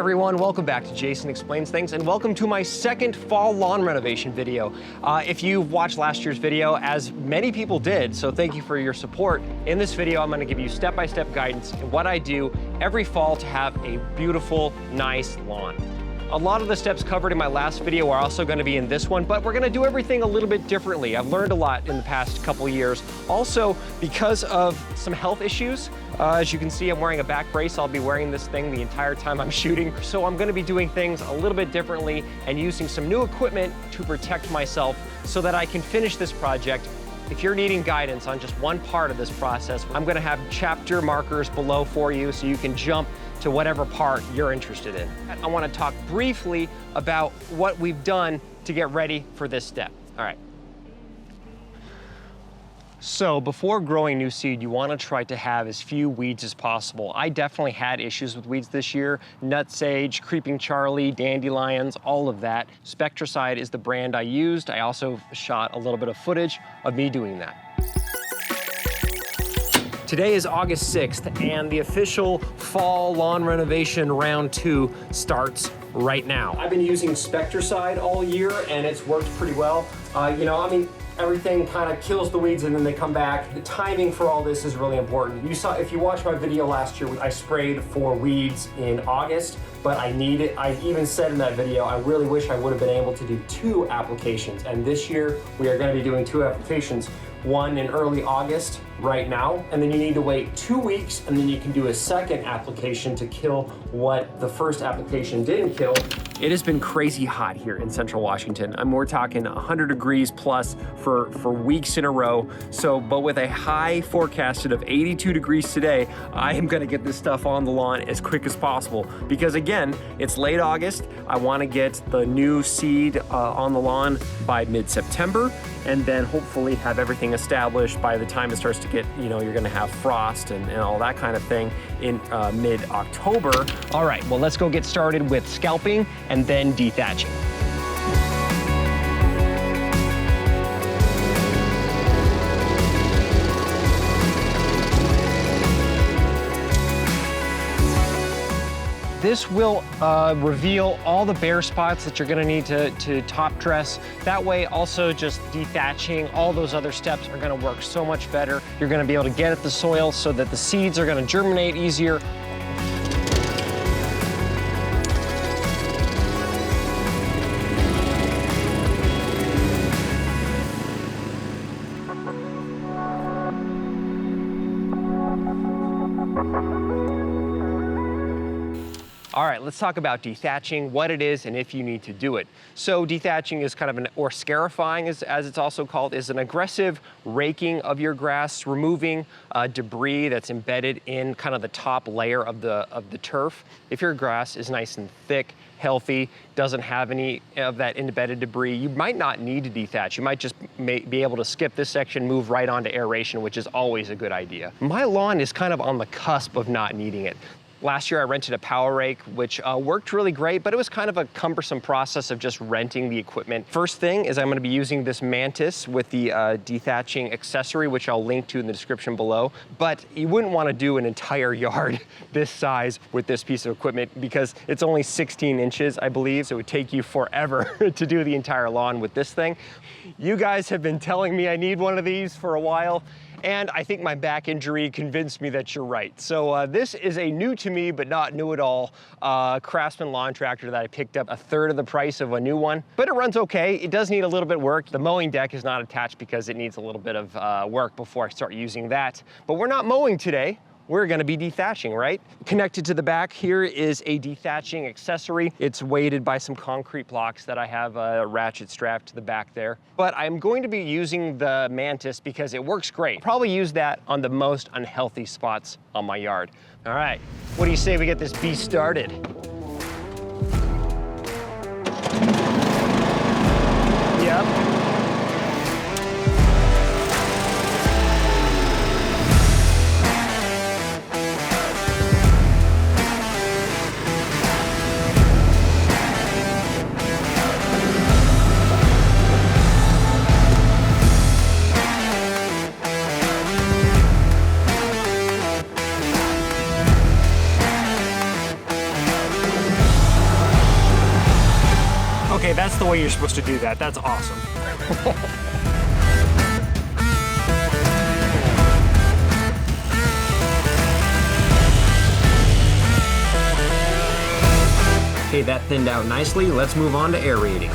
everyone, welcome back to Jason Explains Things, and welcome to my second fall lawn renovation video. If you've watched last year's video, as many people did, so thank you for your support, in this video I'm going to give you step-by-step guidance in what I do every fall to have a beautiful, nice lawn. A lot of the steps covered in my last video are also going to be in this one, but we're going to do everything a little bit differently. I've learned a lot in the past couple years. Also, because of some health issues, as you can see, I'm wearing a back brace. I'll be wearing this thing the entire time I'm shooting. So I'm going to be doing things a little bit differently and using some new equipment to protect myself so that I can finish this project. If you're needing guidance on just one part of this process, I'm going to have chapter markers below for you so you can jump to whatever part you're interested in. I want to talk briefly about what we've done to get ready for this step. All right. So before growing new seed, you want to try to have as few weeds as possible. I definitely had issues with weeds this year. Nutsage, creeping Charlie, dandelions, all of that. Spectracide is the brand I used. I also shot a little bit of footage of me doing that. Today is August 6th, and the official fall lawn renovation round 2 starts right now. I've been using Spectracide all year, and it's worked pretty well. Everything kind of kills the weeds and then they come back. The timing for all this is really important. You saw, if you watched my video last year, I sprayed for weeds in August, but I even said in that video, I really wish I would have been able to do 2 applications. And this year, we are going to be doing 2 applications. One in early August right now, and then you need to wait 2 weeks, and then you can do a second application to kill what the first application didn't kill. It has been crazy hot here in Central Washington. We're talking 100 degrees plus for weeks in a row. But with a high forecasted of 82 degrees today, I am gonna get this stuff on the lawn as quick as possible because again, it's late August. I wanna get the new seed on the lawn by mid-September, and then hopefully have everything established by the time it starts to get, you're gonna have frost and all that kind of thing in mid-October. All right, well, let's go get started with scalping and then dethatching. This will reveal all the bare spots that you're gonna need to top dress. That way, also just dethatching, all those other steps are gonna work so much better. You're gonna be able to get at the soil so that the seeds are gonna germinate easier. All right, let's talk about dethatching, what it is, and if you need to do it. So dethatching is kind of or scarifying, as it's also called, is an aggressive raking of your grass, removing debris that's embedded in kind of the top layer of the turf. If your grass is nice and thick, healthy, doesn't have any of that embedded debris, you might not need to dethatch. You might just be able to skip this section, move right on to aeration, which is always a good idea. My lawn is kind of on the cusp of not needing it. Last year I rented a power rake, which worked really great, but it was kind of a cumbersome process of just renting the equipment. First thing is I'm gonna be using this Mantis with the dethatching accessory, which I'll link to in the description below. But you wouldn't wanna do an entire yard this size with this piece of equipment because it's only 16 inches, I believe, so it would take you forever to do the entire lawn with this thing. You guys have been telling me I need one of these for a while, and I think my back injury convinced me that you're right. So this is a new to me, but not new at all, Craftsman lawn tractor that I picked up 1/3 of the price of a new one. But it runs okay. It does need a little bit of work. The mowing deck is not attached because it needs a little bit of work before I start using that. But we're not mowing today. We're gonna be dethatching, right? Connected to the back here is a dethatching accessory. It's weighted by some concrete blocks that I have a ratchet strapped to the back there. But I'm going to be using the Mantis because it works great. I'll probably use that on the most unhealthy spots on my yard. All right, what do you say we get this beast started? Yep. the way you're supposed to do that. That's awesome. Okay, that thinned out nicely. Let's move on to aerating.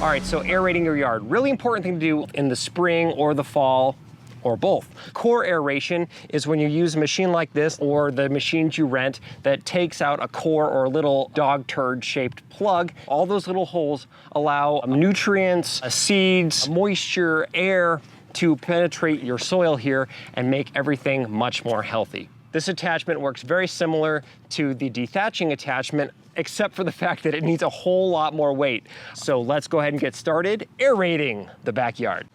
All right, so aerating your yard. Really important thing to do in the spring or the fall, or both. Core aeration is when you use a machine like this or the machines you rent that takes out a core or a little dog turd shaped plug. All those little holes allow nutrients, seeds, moisture, air to penetrate your soil here and make everything much more healthy. This attachment works very similar to the dethatching attachment, except for the fact that it needs a whole lot more weight. So let's go ahead and get started aerating the backyard.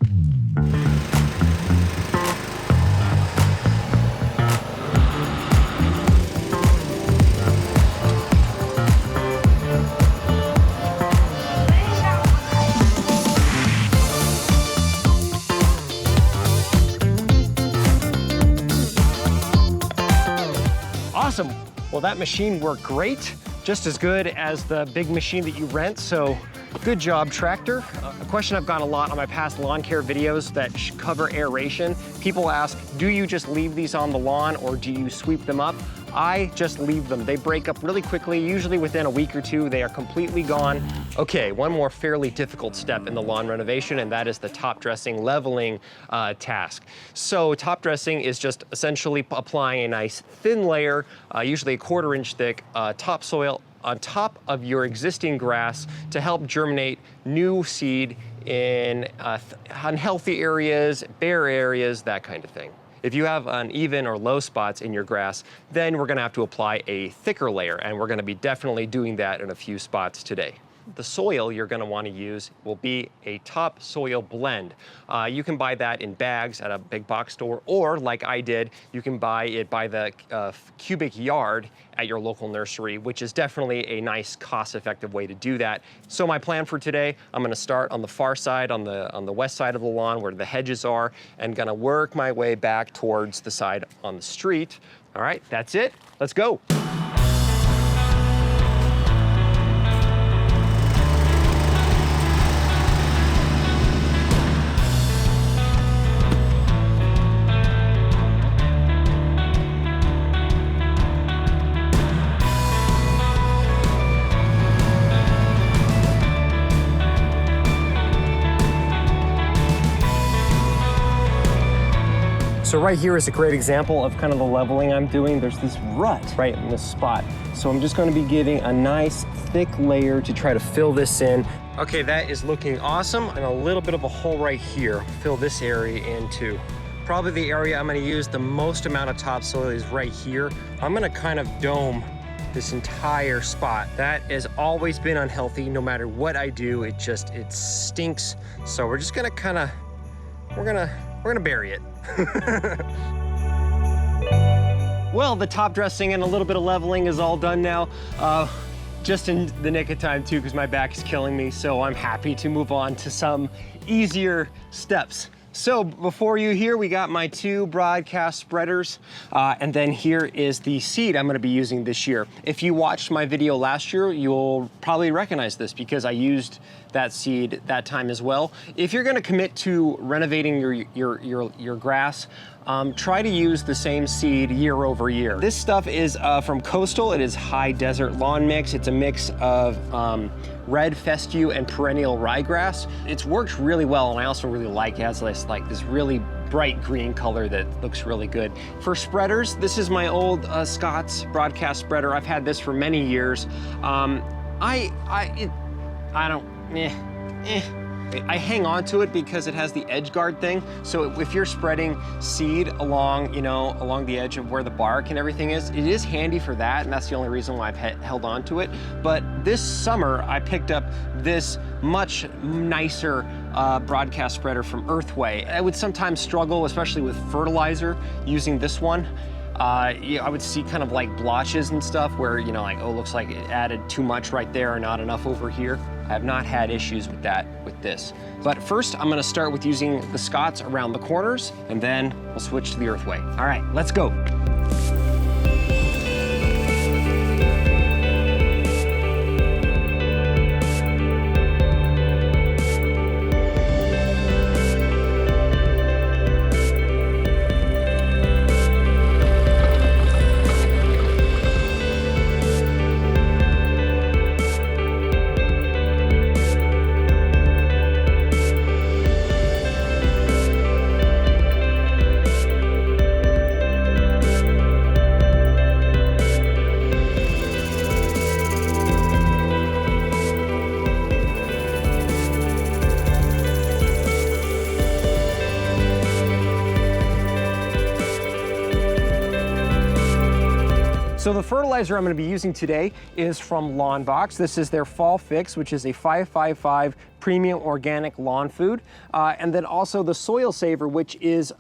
Awesome. Well, that machine worked great, just as good as the big machine that you rent, so good job, tractor. A question I've gotten a lot on my past lawn care videos that cover aeration. People ask, do you just leave these on the lawn or do you sweep them up? I just leave them. They break up really quickly. Usually within a week or two, they are completely gone. Okay, one more fairly difficult step in the lawn renovation, and that is the top dressing leveling task. So top dressing is just essentially applying a nice thin layer, usually a 1/4 inch thick, topsoil on top of your existing grass to help germinate new seed in unhealthy areas, bare areas, that kind of thing. If you have uneven or low spots in your grass, then we're gonna have to apply a thicker layer, and we're gonna be definitely doing that in a few spots today. The soil you're gonna wanna use will be a topsoil blend. You can buy that in bags at a big box store, or like I did, you can buy it by the cubic yard at your local nursery, which is definitely a nice cost-effective way to do that. So my plan for today, I'm gonna start on the far side, on the west side of the lawn where the hedges are, and gonna work my way back towards the side on the street. All right, that's it, let's go. So right here is a great example of kind of the leveling I'm doing. There's this rut right in this spot. So I'm just going to be giving a nice thick layer to try to fill this in. Okay, that is looking awesome. And a little bit of a hole right here. Fill this area in too. Probably the area I'm going to use the most amount of topsoil is right here. I'm going to kind of dome this entire spot. That has always been unhealthy. No matter what I do, it stinks. So we're just going to we're gonna bury it. Well, the top dressing and a little bit of leveling is all done now. Just in the nick of time too, because my back is killing me. So I'm happy to move on to some easier steps. So before you here, we got my 2 broadcast spreaders, and then here is the seed I'm gonna be using this year. If you watched my video last year, you'll probably recognize this because I used that seed that time as well. If you're gonna commit to renovating your grass, try to use the same seed year over year. This stuff is from Coastal. It is high desert lawn mix. It's a mix of red fescue and perennial ryegrass. It's worked really well, and I also really like it. It has this really bright green color that looks really good. For spreaders, this is my old Scott's broadcast spreader. I've had this for many years. I hang on to it because it has the edge guard thing. So if you're spreading seed along, along the edge of where the bark and everything is, it is handy for that, and that's the only reason why I've held on to it. But this summer, I picked up this much nicer broadcast spreader from Earthway. I would sometimes struggle, especially with fertilizer, using this one. I would see kind of like blotches and stuff where, oh, looks like it added too much right there or not enough over here. I have not had issues with that with this. But first, I'm gonna start with using the Scotts around the corners, and then we'll switch to the Earthway. All right, let's go. So the fertilizer I'm going to be using today is from Lawn Box. This is their Fall Fix, which is a 555 premium organic lawn food. And then also the Soil Saver, which is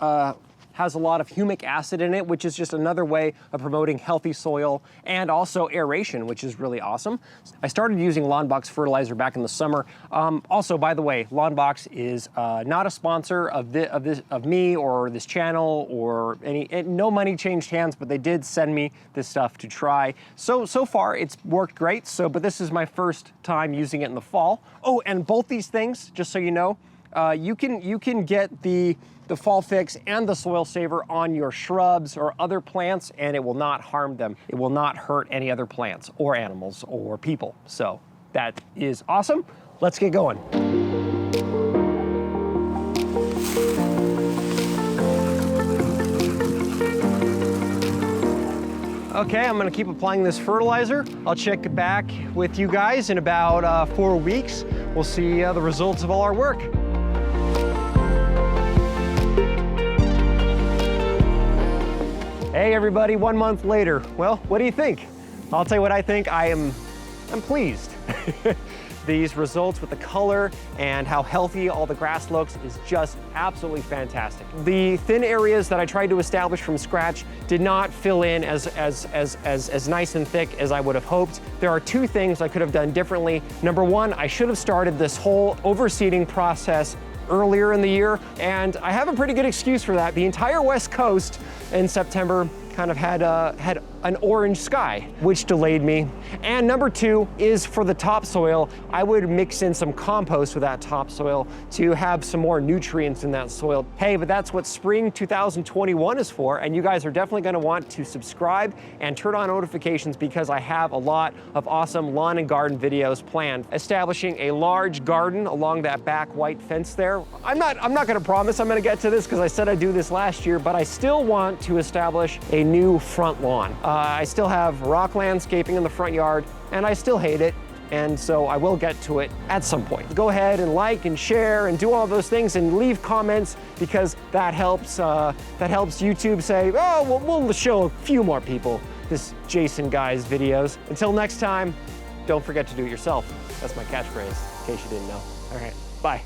has a lot of humic acid in it, which is just another way of promoting healthy soil, and also aeration, which is really awesome. I started using Lawn Box fertilizer back in the summer. Also, by the way, Lawn Box is not a sponsor of me or this channel or no money changed hands, but they did send me this stuff to try. So far it's worked great. But this is my first time using it in the fall. Oh, and both these things, just so you know, you can get the Fall Fix and the Soil Saver on your shrubs or other plants, and it will not harm them. It will not hurt any other plants or animals or people. So that is awesome. Let's get going. Okay, I'm gonna keep applying this fertilizer. I'll check back with you guys in about 4 weeks. We'll see the results of all our work. Hey everybody, 1 month later. Well, what do you think? I'll tell you what I think. I'm pleased. These results with the color and how healthy all the grass looks is just absolutely fantastic. The thin areas that I tried to establish from scratch did not fill in as nice and thick as I would have hoped. There are 2 things I could have done differently. Number 1, I should have started this whole overseeding process earlier in the year, and I have a pretty good excuse for that. The entire West Coast in September kind of had an orange sky, which delayed me. And number 2 is for the topsoil. I would mix in some compost with that topsoil to have some more nutrients in that soil. Hey, but that's what spring 2021 is for, and you guys are definitely gonna want to subscribe and turn on notifications because I have a lot of awesome lawn and garden videos planned. Establishing a large garden along that back white fence there. I'm not gonna promise I'm gonna get to this because I said I'd do this last year, but I still want to establish a new front lawn. I still have rock landscaping in the front yard, and I still hate it, and so I will get to it at some point. Go ahead and like and share and do all those things and leave comments because that helps YouTube say, oh, we'll show a few more people this Jason guy's videos. Until next time, don't forget to do it yourself. That's my catchphrase, in case you didn't know. All right, bye.